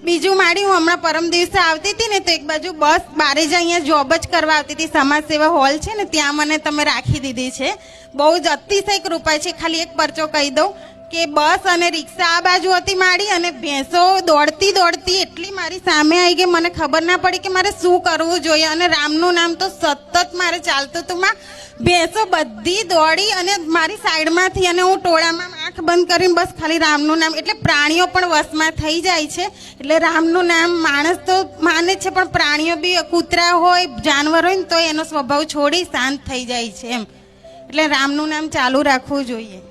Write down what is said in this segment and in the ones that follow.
બીજું માડી હું હમણાં પરમ દિવસે આવતી હતી ને તો એક બાજુ બસ બારે જ અહીંયા જોબ જ કરવા આવતી હતી, સમાજ સેવા હોલ છે ને ત્યાં મને તમે રાખી દીધી છે. બહુ જ અતિશય કૃપા છે. ખાલી એક પરચો કહી દઉં કે બસ અને રિક્ષા આ બાજુ હતી માડી અને ભેંસો દોડતી દોડતી એટલી મારી સામે આવી ગઈ, મને ખબર ના પડી કે મારે શું કરવું જોઈએ. અને રામનું નામ તો સતત મારે ચાલતું હતું. માં ભેંસો બધી દોડી અને મારી સાઈડમાંથી અને હું ટોળામાં આંખ બંધ કરીને બસ ખાલી રામનું નામ. એટલે પ્રાણીઓ પણ વશમાં થઈ જાય છે. એટલે રામનું નામ માણસ તો માને છે પણ પ્રાણીઓ બી કૂતરા હોય જાનવર હોય ને તો એનો સ્વભાવ છોડી શાંત થઈ જાય છે એમ. એટલે રામનું નામ ચાલુ રાખવું જોઈએ.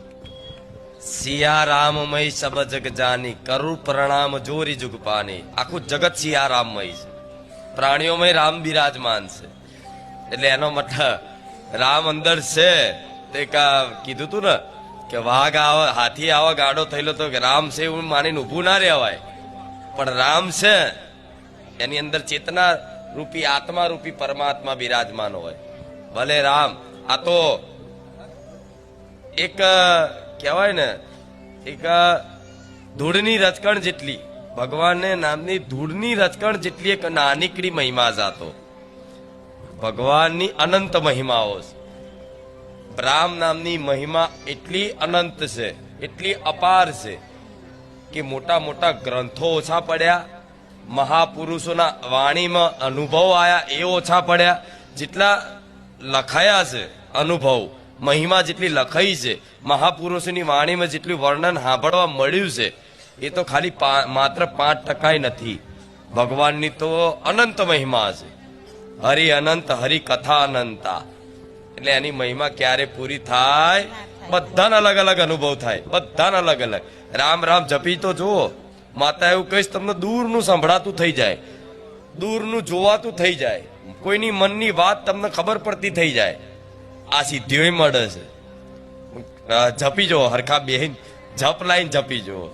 સિયા રામમય સબ જગ જાની, કરું પ્રણામ જોરી જુગ પાની. આખું જગત સિયા રામમય છે, પ્રાણીઓમય રામ બિરાજમાન છે. એટલે એનો મતલબ રામ અંદર છે. તે કીધું તું ને કે વાઘ આવે હાથી આવા ગાડો થયેલો તો કે રામ છે એવું માનીને ઊભું ના રહેવાય. પણ રામ છે એની અંદર ચેતના રૂપી આત્મા રૂપી પરમાત્મા બિરાજમાન હોય. ભલે રામ આ તો એક કહેવાય ને એક ધૂળની રચકણ જેટલી ભગવાનને નામની ધૂળની રચકણ જેટલી એક નાનીકડી મહિમા જાતો. ભગવાનની અનંત મહિમાઓ છે. રામ નામની મહિમા એટલી અનંત છે, એટલી અપાર છે કે મોટા મોટા ગ્રંથો ઓછા પડ્યા, મહાપુરુષોના વાણીમાં અનુભવ આયા એ ઓછા પડ્યા. જેટલા લખાયા છે અનુભવ મહિમા જેટલી લખાઈ છે, મહાપુરુષોની વાણીમાં જેટલું વર્ણન સાંભળવા મળ્યું છે એ તો ખાલી માત્ર 5% નથી. ભગવાનની તો અનંત મહિમા છે. હરિ અનંત, હરિ કથા અનંતા. એટલે એની મહિમા ક્યારે પૂરી થાય? બધાને અલગ અલગ અનુભવ થાય, બધાને અલગ અલગ. રામ રામ જપી તો જુઓ. માતા એવું કહીશ તમને દૂરનું સંભળાતું થઈ જાય, દૂરનું જોવાતું થઈ જાય, કોઈની મનની વાત તમને ખબર પડતી થઈ જાય. આ સિદ્ધિઓ મળે છે. જપી જુઓ, હરખા બેહીન જપ લાઈન જપી જુઓ.